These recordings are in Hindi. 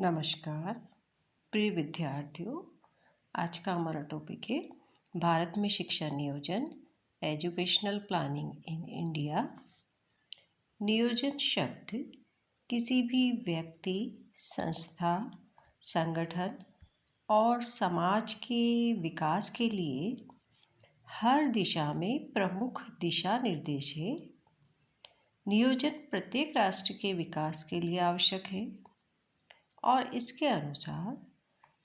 नमस्कार प्रिय विद्यार्थियों। आज का हमारा टॉपिक है भारत में शिक्षा नियोजन, एजुकेशनल प्लानिंग इन इंडिया। नियोजन शब्द किसी भी व्यक्ति, संस्था, संगठन और समाज के विकास के लिए हर दिशा में प्रमुख दिशा निर्देश है। नियोजन प्रत्येक राष्ट्र के विकास के लिए आवश्यक है और इसके अनुसार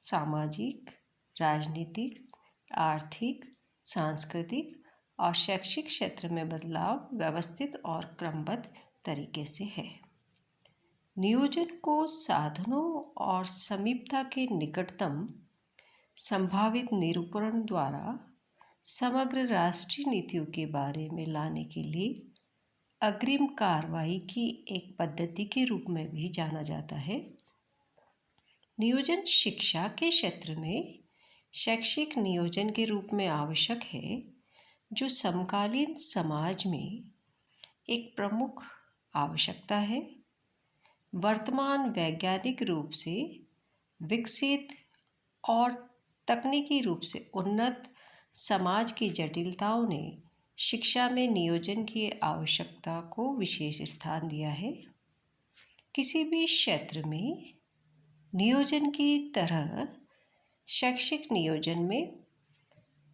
सामाजिक, राजनीतिक, आर्थिक, सांस्कृतिक और शैक्षिक क्षेत्र में बदलाव व्यवस्थित और क्रमबद्ध तरीके से है। नियोजन को साधनों और समीपता के निकटतम संभावित निरूपण द्वारा समग्र राष्ट्रीय नीतियों के बारे में लाने के लिए अग्रिम कार्रवाई की एक पद्धति के रूप में भी जाना जाता है। नियोजन शिक्षा के क्षेत्र में शैक्षिक नियोजन के रूप में आवश्यक है, जो समकालीन समाज में एक प्रमुख आवश्यकता है। वर्तमान वैज्ञानिक रूप से विकसित और तकनीकी रूप से उन्नत समाज की जटिलताओं ने शिक्षा में नियोजन की आवश्यकता को विशेष स्थान दिया है। किसी भी क्षेत्र में नियोजन की तरह शैक्षिक नियोजन में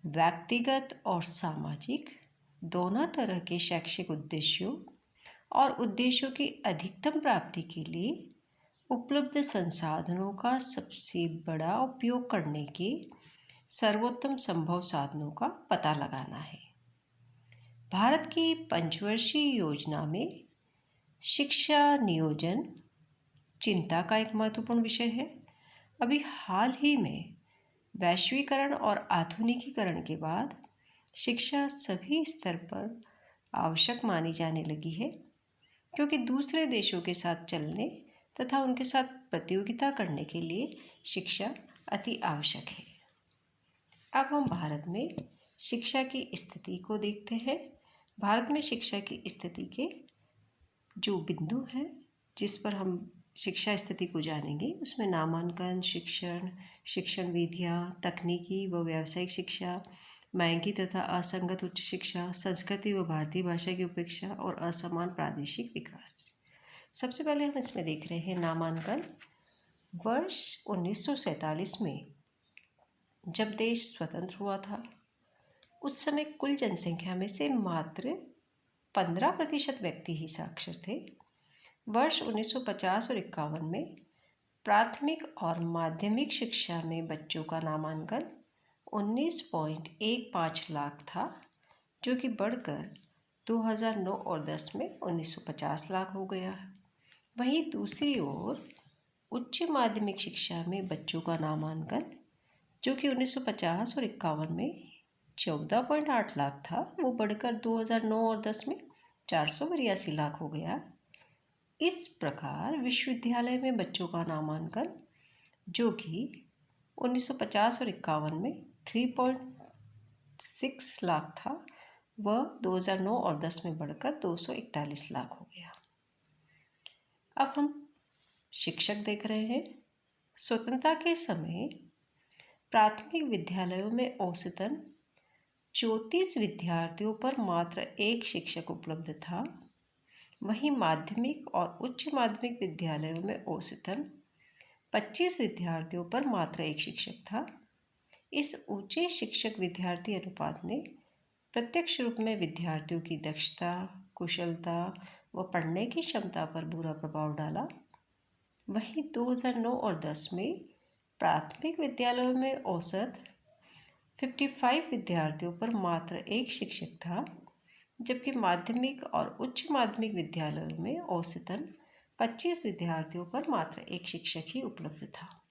व्यक्तिगत और सामाजिक दोनों तरह के शैक्षिक उद्देश्यों और उद्देश्यों की अधिकतम प्राप्ति के लिए उपलब्ध संसाधनों का सबसे बड़ा उपयोग करने के सर्वोत्तम संभव साधनों का पता लगाना है। भारत की पंचवर्षीय योजना में शिक्षा नियोजन चिंता का एक महत्वपूर्ण विषय है। अभी हाल ही में वैश्वीकरण और आधुनिकीकरण के बाद शिक्षा सभी स्तर पर आवश्यक मानी जाने लगी है, क्योंकि दूसरे देशों के साथ चलने तथा उनके साथ प्रतियोगिता करने के लिए शिक्षा अति आवश्यक है। अब हम भारत में शिक्षा की स्थिति को देखते हैं। भारत में शिक्षा की स्थिति के जो बिंदु हैं जिस पर हम शिक्षा स्थिति को जानेंगे, उसमें नामांकन, शिक्षण विधियाँ, तकनीकी व व्यावसायिक शिक्षा, महंगी तथा असंगत उच्च शिक्षा, संस्कृति व भारतीय भाषा की उपेक्षा और असमान प्रादेशिक विकास। सबसे पहले हम इसमें देख रहे हैं नामांकन। वर्ष 1947 में जब देश स्वतंत्र हुआ था, उस समय कुल जनसंख्या में से मात्र 15% व्यक्ति ही साक्षर थे। वर्ष 1950 और 51 में प्राथमिक और माध्यमिक शिक्षा में बच्चों का नामांकन 19.15 लाख था, जो कि बढ़कर 2009 और 10 में 1950 लाख हो गया। वहीं दूसरी ओर उच्च माध्यमिक शिक्षा में बच्चों का नामांकन, जो कि 1950 और 51 में 14.8 लाख था, वो बढ़कर 2009 और 10 में 482 लाख हो गया। इस प्रकार विश्वविद्यालय में बच्चों का नामांकन, जो कि 1950 और 51 में 3.6 लाख था, वह 2009 और 10 में बढ़कर 241 लाख हो गया। अब हम शिक्षक देख रहे हैं। स्वतंत्रता के समय प्राथमिक विद्यालयों में औसतन 34 विद्यार्थियों पर मात्र एक शिक्षक उपलब्ध था। वहीं माध्यमिक और उच्च माध्यमिक विद्यालयों में औसतन 25 विद्यार्थियों पर मात्र एक शिक्षक था। इस ऊंचे शिक्षक विद्यार्थी अनुपात ने प्रत्यक्ष रूप में विद्यार्थियों की दक्षता, कुशलता व पढ़ने की क्षमता पर बुरा प्रभाव डाला। वहीं 2009 और 10 में प्राथमिक विद्यालयों में औसत 55 विद्यार्थियों पर मात्र एक शिक्षक था, जबकि माध्यमिक और उच्च माध्यमिक विद्यालयों में औसतन 25 विद्यार्थियों पर मात्र एक शिक्षक ही उपलब्ध था।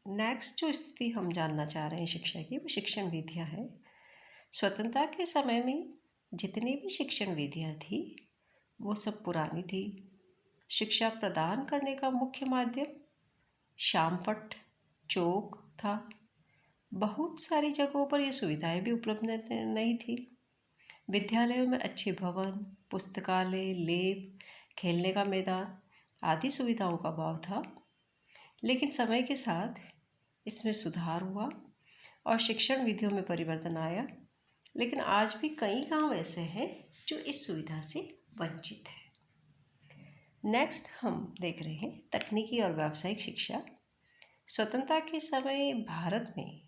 नेक्स्ट जो स्थिति हम जानना चाह रहे हैं शिक्षा की, वो शिक्षण विधियाँ है। स्वतंत्रता के समय में जितनी भी शिक्षण विधियाँ थी, वो सब पुरानी थी। शिक्षा प्रदान करने का मुख्य माध्यम शामपट्ट, चौक था। बहुत सारी जगहों पर ये सुविधाएं भी उपलब्ध नहीं थी। विद्यालयों में अच्छे भवन, पुस्तकालय, लैब, खेलने का मैदान आदि सुविधाओं का अभाव था। लेकिन समय के साथ इसमें सुधार हुआ और शिक्षण विधियों में परिवर्तन आया, लेकिन आज भी कई गांव ऐसे हैं जो इस सुविधा से वंचित है। नेक्स्ट हम देख रहे हैं तकनीकी और व्यावसायिक शिक्षा। स्वतंत्रता के समय भारत में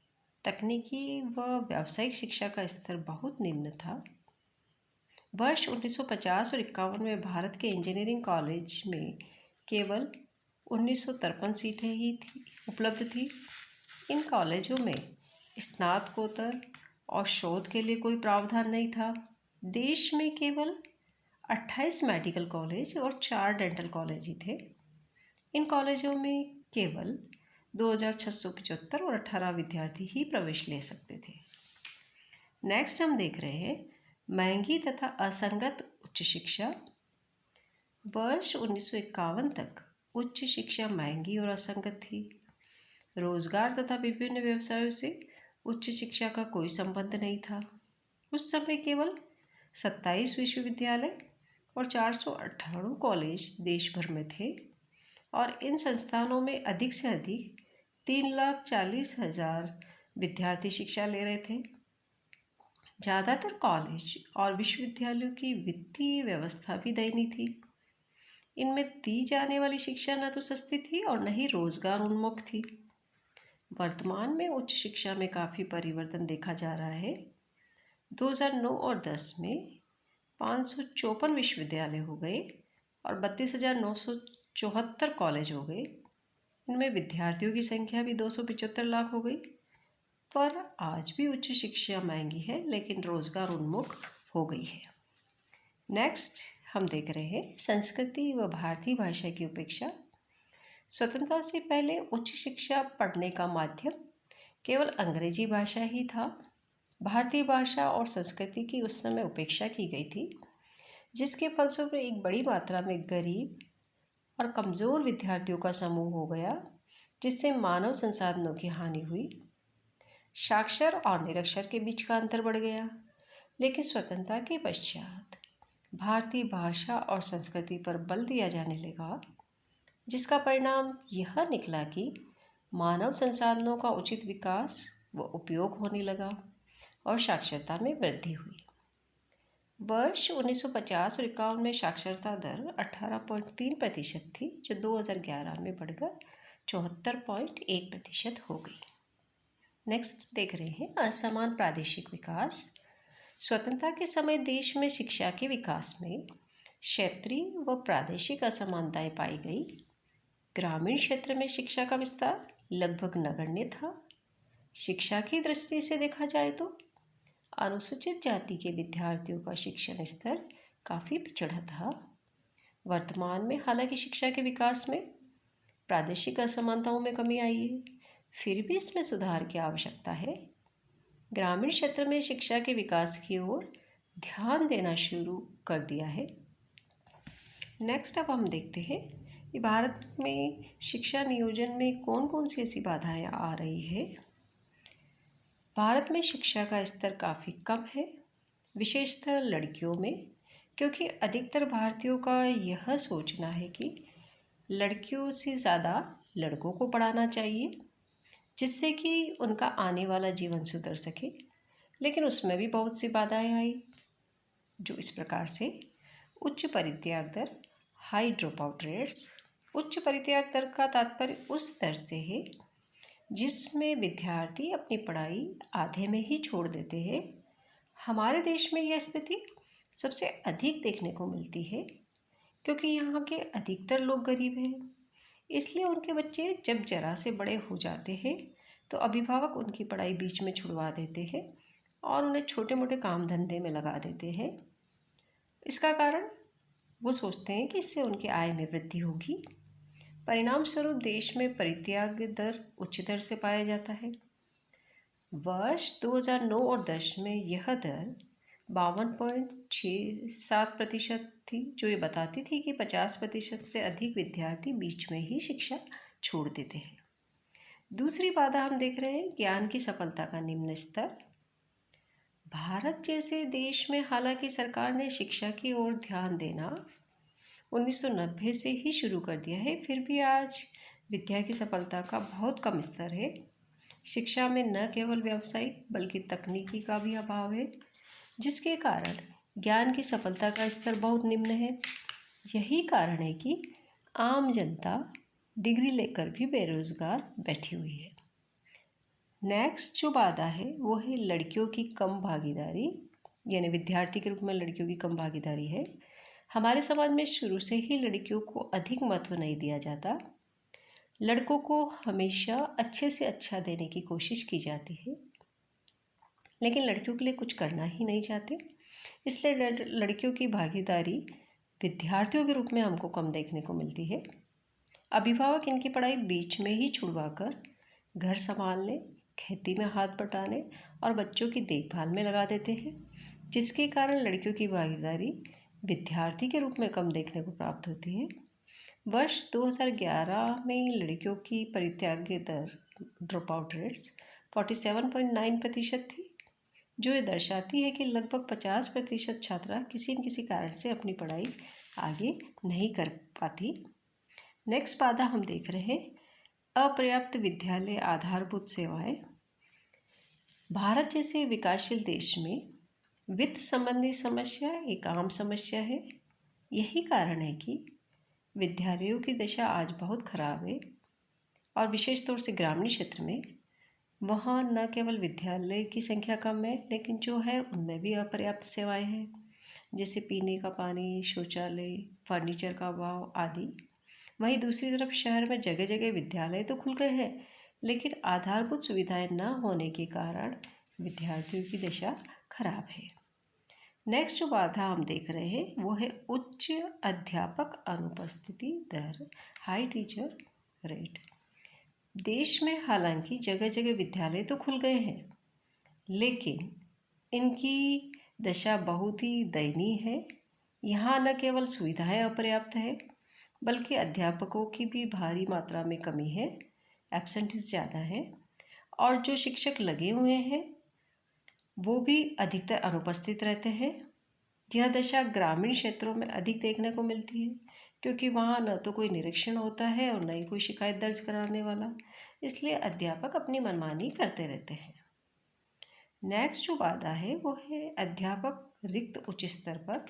तकनीकी व व्यावसायिक शिक्षा का स्तर बहुत निम्न था। वर्ष 1950 और 51 में भारत के इंजीनियरिंग कॉलेज में केवल 1953 सीटें ही उपलब्ध थी। इन कॉलेजों में स्नातकोत्तर और शोध के लिए कोई प्रावधान नहीं था। देश में केवल 28 मेडिकल कॉलेज और 4 डेंटल कॉलेज ही थे। इन कॉलेजों में केवल 2675 और 18 विद्यार्थी ही प्रवेश ले सकते थे। नेक्स्ट हम देख रहे हैं महंगी तथा असंगत उच्च शिक्षा। वर्ष 1951 तक उच्च शिक्षा महंगी और असंगत थी। रोजगार तथा विभिन्न व्यवसायों से उच्च शिक्षा का कोई संबंध नहीं था। उस समय केवल 27 विश्वविद्यालय और 498 कॉलेज देश भर में थे और इन संस्थानों में अधिक से अधिक 3,40,000 विद्यार्थी शिक्षा ले रहे थे। ज़्यादातर कॉलेज और विश्वविद्यालयों की वित्तीय व्यवस्था भी दयनीय थी। इनमें दी जाने वाली शिक्षा न तो सस्ती थी और न ही रोजगार उन्मुख थी। वर्तमान में उच्च शिक्षा में काफ़ी परिवर्तन देखा जा रहा है। 2009 और 10 में 554 विश्वविद्यालय हो गए और 32,974 कॉलेज हो गए। इनमें विद्यार्थियों की संख्या भी 275 लाख हो गई। पर आज भी उच्च शिक्षा महंगी है, लेकिन रोजगार उन्मुख हो गई है। नेक्स्ट हम देख रहे हैं संस्कृति व भारतीय भाषा की उपेक्षा। स्वतंत्रता से पहले उच्च शिक्षा पढ़ने का माध्यम केवल अंग्रेजी भाषा ही था। भारतीय भाषा और संस्कृति की उस समय उपेक्षा की गई थी, जिसके फलस्वरूप एक बड़ी मात्रा में गरीब और कमज़ोर विद्यार्थियों का समूह हो गया, जिससे मानव संसाधनों की हानि हुई। साक्षर और निरक्षर के बीच का अंतर बढ़ गया। लेकिन स्वतंत्रता के पश्चात भारतीय भाषा और संस्कृति पर बल दिया जाने लगा, जिसका परिणाम यह निकला कि मानव संसाधनों का उचित विकास व उपयोग होने लगा और साक्षरता में वृद्धि हुई। वर्ष 1950 और 51 में साक्षरता दर 18.3% थी, जो 2011 में बढ़कर 74.1% हो गई। नेक्स्ट देख रहे हैं असमान प्रादेशिक विकास। स्वतंत्रता के समय देश में शिक्षा के विकास में क्षेत्रीय व प्रादेशिक असमानताएं पाई गई। ग्रामीण क्षेत्र में शिक्षा का विस्तार लगभग नगण्य था। शिक्षा की दृष्टि से देखा जाए तो अनुसूचित जाति के विद्यार्थियों का शिक्षण स्तर काफ़ी पिछड़ा था। वर्तमान में हालांकि शिक्षा के विकास में प्रादेशिक असमानताओं में कमी आई है, फिर भी इसमें सुधार की आवश्यकता है। ग्रामीण क्षेत्र में शिक्षा के विकास की ओर ध्यान देना शुरू कर दिया है। नेक्स्ट अब हम देखते हैं कि भारत में शिक्षा नियोजन में कौन कौन सी ऐसी बाधाएं आ रही है। भारत में शिक्षा का स्तर काफ़ी कम है, विशेषतः लड़कियों में, क्योंकि अधिकतर भारतीयों का यह सोचना है कि लड़कियों से ज़्यादा लड़कों को पढ़ाना चाहिए, जिससे कि उनका आने वाला जीवन सुधर सके। लेकिन उसमें भी बहुत सी बाधाएं आई, जो इस प्रकार से उच्च परित्याग दर, हाई ड्रॉप आउट रेट्स। उच्च परित्याग दर का तात्पर्य उस दर से है जिसमें विद्यार्थी अपनी पढ़ाई आधे में ही छोड़ देते हैं। हमारे देश में यह स्थिति सबसे अधिक देखने को मिलती है, क्योंकि यहाँ के अधिकतर लोग गरीब हैं। इसलिए उनके बच्चे जब जरा से बड़े हो जाते हैं तो अभिभावक उनकी पढ़ाई बीच में छुड़वा देते हैं और उन्हें छोटे मोटे काम धंधे में लगा देते हैं। इसका कारण वो सोचते हैं कि इससे उनकी आय में वृद्धि होगी। परिणाम स्वरूप देश में परित्याग दर उच्च दर से पाया जाता है। वर्ष 2009 और 10 में यह दर 52.67% थी, जो ये बताती थी कि 50% से अधिक विद्यार्थी बीच में ही शिक्षा छोड़ देते हैं। दूसरी बाधा हम देख रहे हैं ज्ञान की सफलता का निम्न स्तर। भारत जैसे देश में हालांकि सरकार ने शिक्षा की ओर ध्यान देना 1990 से ही शुरू कर दिया है, फिर भी आज विद्या की सफलता का बहुत कम स्तर है। शिक्षा में न केवल व्यावसायिक बल्कि तकनीकी का भी अभाव है, जिसके कारण ज्ञान की सफलता का स्तर बहुत निम्न है। यही कारण है कि आम जनता डिग्री लेकर भी बेरोजगार बैठी हुई है। नेक्स्ट जो बाधा है वो है लड़कियों की कम भागीदारी, यानी विद्यार्थी के रूप में लड़कियों की कम भागीदारी है। हमारे समाज में शुरू से ही लड़कियों को अधिक महत्व नहीं दिया जाता। लड़कों को हमेशा अच्छे से अच्छा देने की कोशिश की जाती है, लेकिन लड़कियों के लिए कुछ करना ही नहीं चाहते। इसलिए लड़कियों की भागीदारी विद्यार्थियों के रूप में हमको कम देखने को मिलती है। अभिभावक इनकी पढ़ाई बीच में ही छुड़वाकर घर संभालने, खेती में हाथ बटाने और बच्चों की देखभाल में लगा देते हैं, जिसके कारण लड़कियों की भागीदारी विद्यार्थी के रूप में कम देखने को प्राप्त होती है। वर्ष 2011 में लड़कियों की परित्याग दर ड्रॉप आउट रेट्स 47.9% थी, जो ये दर्शाती है कि लगभग 50% छात्रा किसी न किसी कारण से अपनी पढ़ाई आगे नहीं कर पाती। नेक्स्ट बाधा हम देख रहे हैं अपर्याप्त विद्यालय आधारभूत सेवाएं। भारत जैसे विकासशील देश में वित्त संबंधी समस्या एक आम समस्या है। यही कारण है कि विद्यालयों की दशा आज बहुत खराब है, और विशेष तौर से ग्रामीण क्षेत्र में वहाँ न केवल विद्यालय की संख्या कम है, लेकिन जो है उनमें भी अपर्याप्त सेवाएं हैं, जैसे पीने का पानी, शौचालय, फर्नीचर का अभाव आदि। वहीं दूसरी तरफ शहर में जगह जगह विद्यालय तो खुल गए हैं, लेकिन आधारभूत सुविधाएं न होने के कारण विद्यार्थियों की दशा खराब है। नेक्स्ट जो बाधा हम देख रहे हैं वो है उच्च अध्यापक अनुपस्थिति दर, हाई टीचर रेट। देश में हालांकि जगह जगह विद्यालय तो खुल गए हैं, लेकिन इनकी दशा बहुत ही दयनीय है। यहाँ न केवल सुविधाएं अपर्याप्त है, बल्कि अध्यापकों की भी भारी मात्रा में कमी है, एब्सेंटीज ज़्यादा है, और जो शिक्षक लगे हुए हैं वो भी अधिकतर अनुपस्थित रहते हैं। यह दशा ग्रामीण क्षेत्रों में अधिक देखने को मिलती है, क्योंकि वहाँ न तो कोई निरीक्षण होता है और न ही कोई शिकायत दर्ज कराने वाला, इसलिए अध्यापक अपनी मनमानी करते रहते हैं। नेक्स्ट जो बाधा है वो है अध्यापक रिक्त उच्च स्तर पर।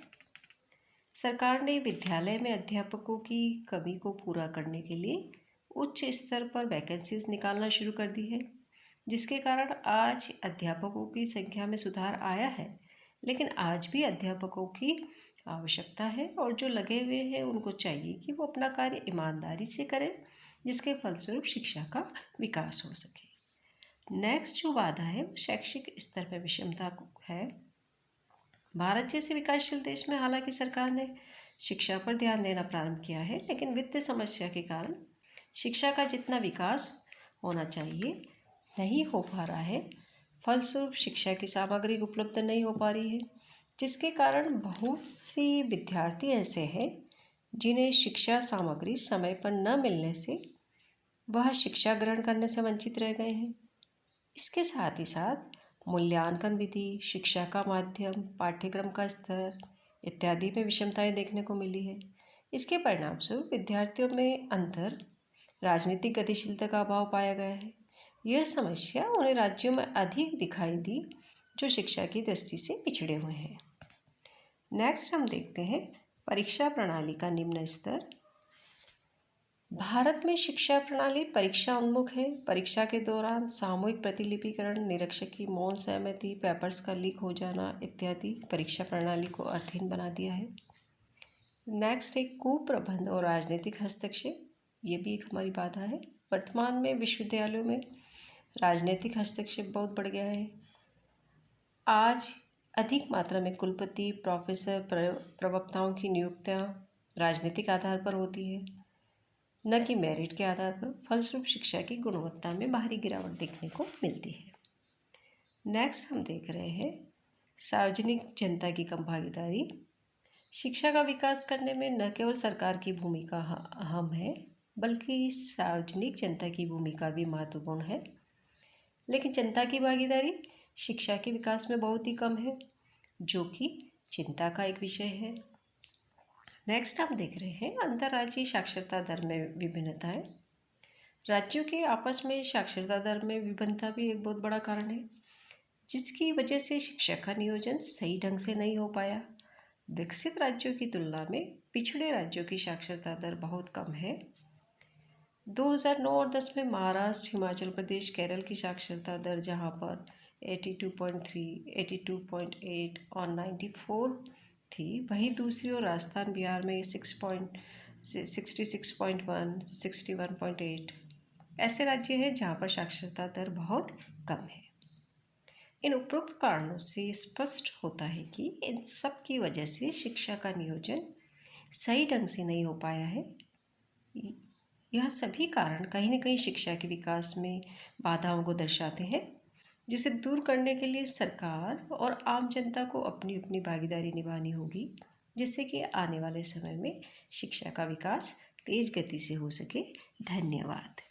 सरकार ने विद्यालय में अध्यापकों की कमी को पूरा करने के लिए उच्च स्तर पर वैकेंसीज निकालना शुरू कर दी है, जिसके कारण आज अध्यापकों की संख्या में सुधार आया है। लेकिन आज भी अध्यापकों की आवश्यकता है, और जो लगे हुए हैं उनको चाहिए कि वो अपना कार्य ईमानदारी से करें, जिसके फलस्वरूप शिक्षा का विकास हो सके। नेक्स्ट जो बाधा है वो शैक्षिक स्तर पर विषमता है। भारत जैसे विकासशील देश में हालांकि सरकार ने शिक्षा पर ध्यान देना प्रारंभ किया है, लेकिन वित्तीय समस्या के कारण शिक्षा का जितना विकास होना चाहिए नहीं हो पा रहा है। फलस्वरूप शिक्षा की सामग्री उपलब्ध नहीं हो पा रही है, जिसके कारण बहुत सी विद्यार्थी ऐसे हैं जिन्हें शिक्षा सामग्री समय पर न मिलने से वह शिक्षा ग्रहण करने से वंचित रह गए हैं। इसके साथ ही साथ मूल्यांकन विधि, शिक्षा का माध्यम, पाठ्यक्रम का स्तर इत्यादि में विषमताएं देखने को मिली है। इसके परिणामस्वरूप विद्यार्थियों में अंतर, राजनीतिक गतिशीलता का अभाव पाया गया है। यह समस्या उन्हें राज्यों में अधिक दिखाई दी जो शिक्षा की दृष्टि से पिछड़े हुए हैं। नेक्स्ट हम देखते हैं परीक्षा प्रणाली का निम्न स्तर। भारत में शिक्षा प्रणाली परीक्षा उन्मुख है। परीक्षा के दौरान सामूहिक प्रतिलिपिकरण, निरीक्षक की मौन सहमति, पेपर्स का लीक हो जाना इत्यादि परीक्षा प्रणाली को अर्थहीन बना दिया है। नेक्स्ट है कुप्रबंध और राजनीतिक हस्तक्षेप। ये भी एक हमारी बाधा है। वर्तमान में विश्वविद्यालयों में राजनीतिक हस्तक्षेप बहुत बढ़ गया है। आज अधिक मात्रा में कुलपति, प्रोफेसर, प्रवक्ताओं की नियुक्तियाँ राजनीतिक आधार पर होती है, न कि मेरिट के आधार पर। फलस्वरूप शिक्षा की गुणवत्ता में भारी गिरावट देखने को मिलती है। नेक्स्ट हम देख रहे हैं सार्वजनिक जनता की कम भागीदारी। शिक्षा का विकास करने में न केवल सरकार की भूमिका अहम है, बल्कि सार्वजनिक जनता की भूमिका भी महत्वपूर्ण है, लेकिन जनता की भागीदारी शिक्षा के विकास में बहुत ही कम है, जो कि चिंता का एक विषय है। नेक्स्ट हम देख रहे हैं अंतर्राज्यीय साक्षरता दर में विभिन्नताएं। राज्यों के आपस में साक्षरता दर में विभिन्नता भी एक बहुत बड़ा कारण है, जिसकी वजह से शिक्षा का नियोजन सही ढंग से नहीं हो पाया। विकसित राज्यों की तुलना में पिछड़े राज्यों की साक्षरता दर बहुत कम है। 2009 और 10 में महाराष्ट्र, हिमाचल प्रदेश, केरल की साक्षरता दर जहां पर 82.3, 82.8 और 94 थी, वहीं दूसरी ओर राजस्थान, बिहार में 66.1, 61.8 ऐसे राज्य हैं जहां पर साक्षरता दर बहुत कम है। इन उपरोक्त कारणों से स्पष्ट होता है कि इन सब की वजह से शिक्षा का नियोजन सही ढंग से नहीं हो पाया है। यह सभी कारण कहीं न कहीं शिक्षा के विकास में बाधाओं को दर्शाते हैं, जिसे दूर करने के लिए सरकार और आम जनता को अपनी अपनी भागीदारी निभानी होगी, जिससे कि आने वाले समय में शिक्षा का विकास तेज गति से हो सके। धन्यवाद।